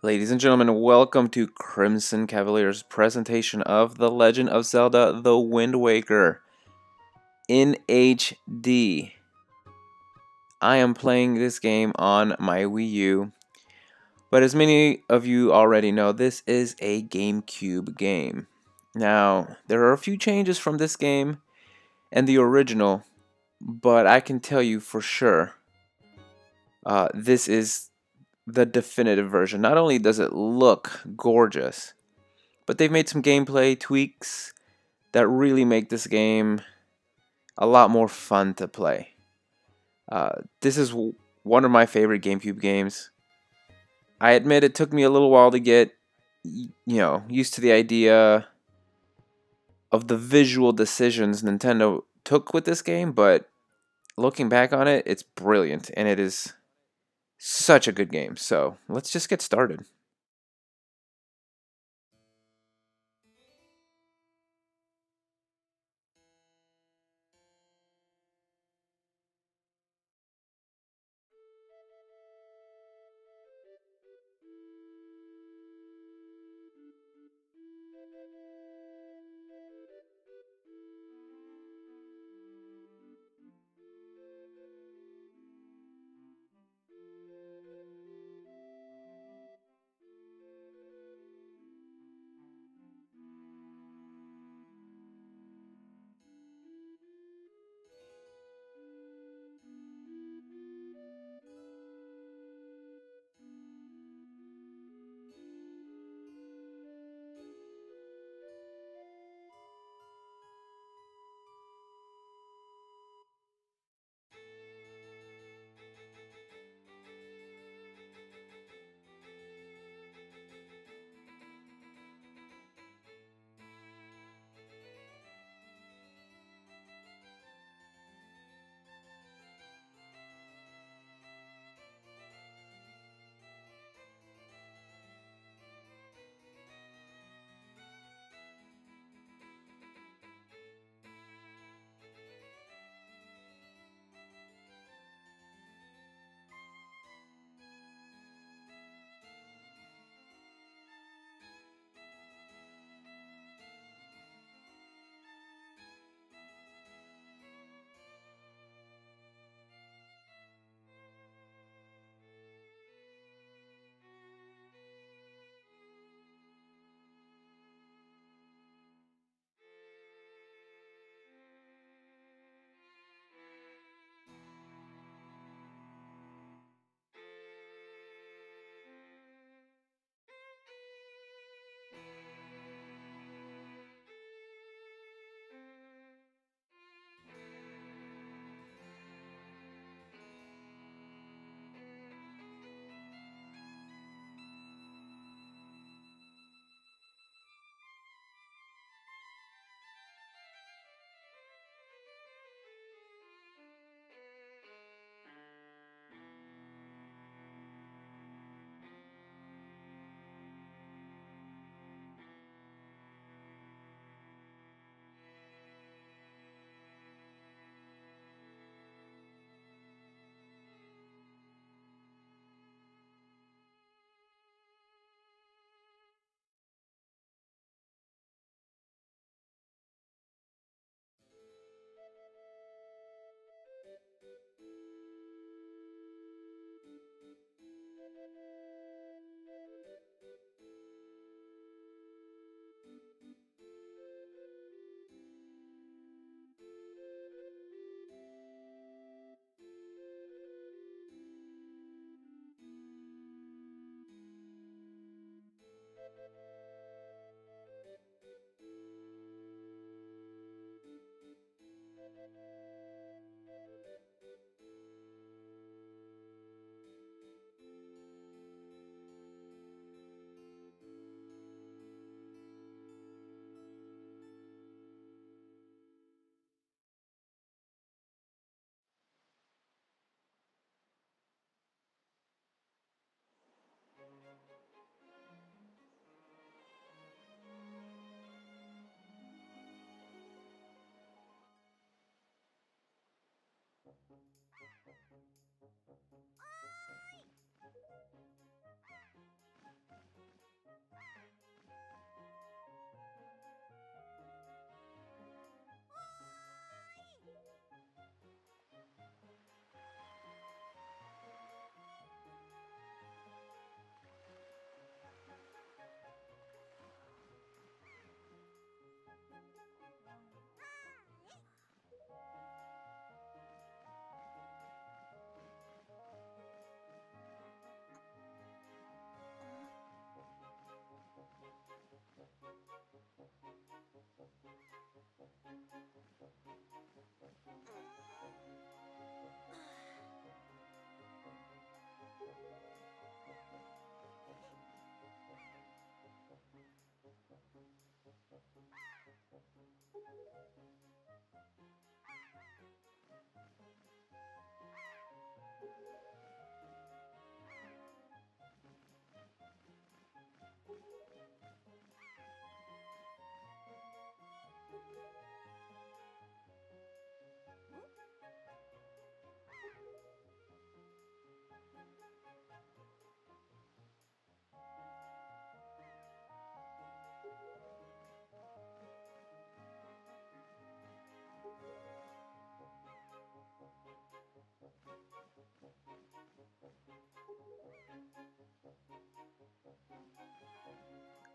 Ladies and gentlemen, welcome to Crimson Cavalier's presentation of The Legend of Zelda The Wind Waker in HD. I am playing this game on my Wii U, but as many of you already know, this is a GameCube game. Now, there are a few changes from this game and the original, but I can tell you for sure this is the definitive version. Not only does it look gorgeous, but they've made some gameplay tweaks that really make this game a lot more fun to play. This is one of my favorite GameCube games. I admit it took me a little while to get, used to the idea of the visual decisions Nintendo took with this game, but looking back on it, it's brilliant and it is such a good game. So let's just get started.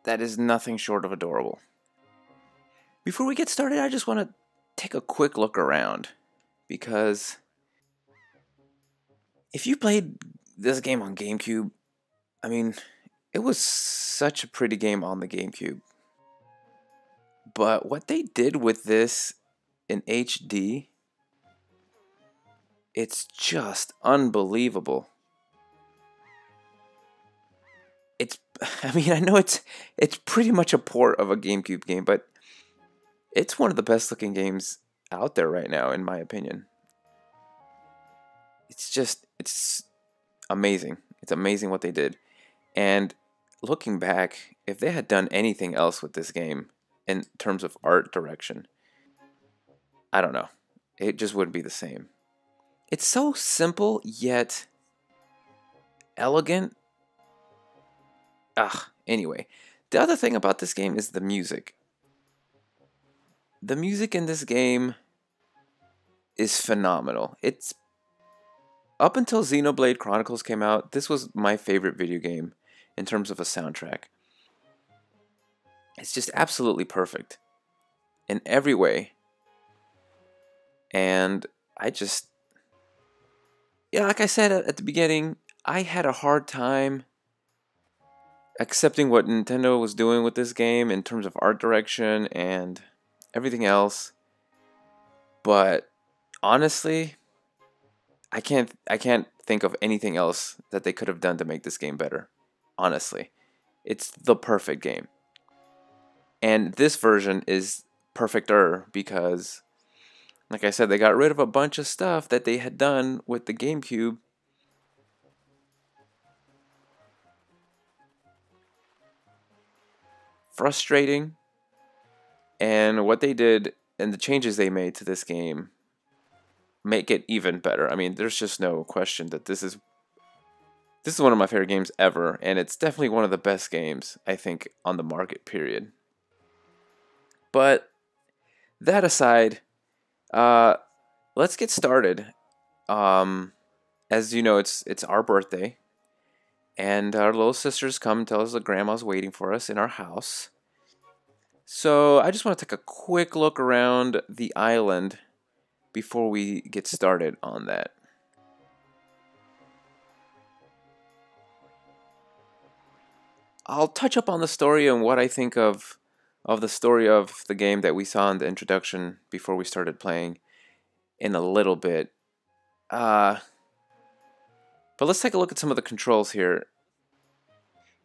That is nothing short of adorable. Before we get started, I just want to take a quick look around because if you played this game on GameCube, I mean, it was such a pretty game on the GameCube. But what they did with this in HD, it's just unbelievable. It's I mean, I know it's pretty much a port of a GameCube game, but it's one of the best looking games out there right now in my opinion. It's amazing. It's amazing what they did. And looking back, if they had done anything else with this game in terms of art direction, I don't know. It just wouldn't be the same. It's so simple yet elegant. Anyway, the other thing about this game is the music. The music in this game is phenomenal. It's up until Xenoblade Chronicles came out, this was my favorite video game in terms of a soundtrack. It's just absolutely perfect in every way. And yeah, like I said at the beginning, I had a hard time accepting what Nintendo was doing with this game in terms of art direction and everything else. But honestly, I can't think of anything else that they could have done to make this game better. Honestly, it's the perfect game. And this version is perfecter because like I said, they got rid of a bunch of stuff that they had done with the GameCube. Frustrating. And what they did and the changes they made to this game make it even better. I mean, there's just no question that this is one of my favorite games ever, and it's definitely one of the best games I think on the market. Period. But that aside, uh, let's get started. Um, as you know, it's our birthday, and our little sisters come and tell us that grandma's waiting for us in our house. So I just want to take a quick look around the island before we get started on that. I'll touch up on the story and what I think of the story of the game that we saw in the introduction before we started playing in a little bit. Uh, but let's take a look at some of the controls here.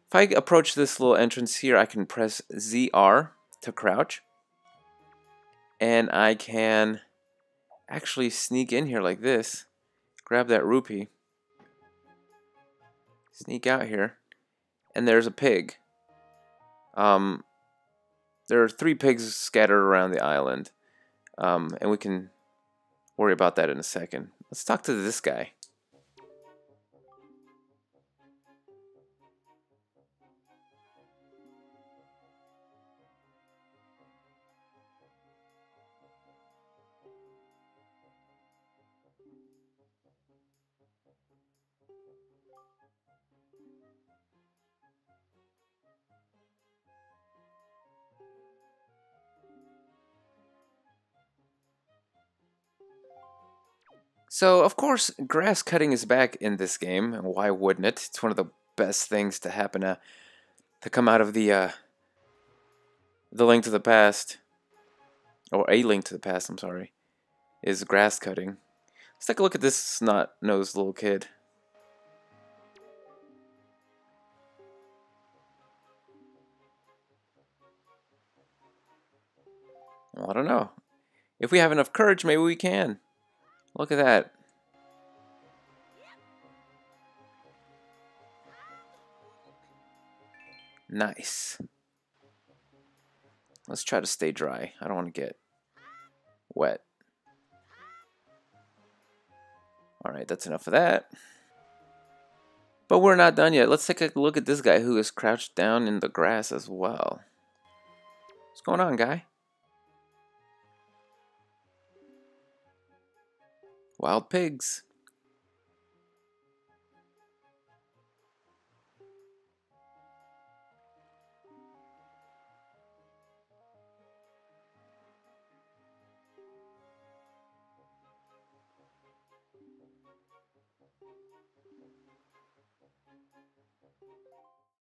If I approach this little entrance here, I can press ZR to crouch. And I can actually sneak in here like this. Grab that rupee. Sneak out here. And there's a pig. Um, there are 3 pigs scattered around the island. And we can worry about that in a second. Let's talk to this guy. So, of course, grass cutting is back in this game, and why wouldn't it? It's one of the best things to happen to come out of the Link to the Past, or A Link to the Past, I'm sorry, is grass cutting. Let's take a look at this snot-nosed little kid. Well, I don't know. If we have enough courage, maybe we can. Look at that. Nice. Let's try to stay dry. I don't want to get wet. Alright, that's enough of that. But we're not done yet. Let's take a look at this guy who is crouched down in the grass as well. What's going on, guy? Wild pigs.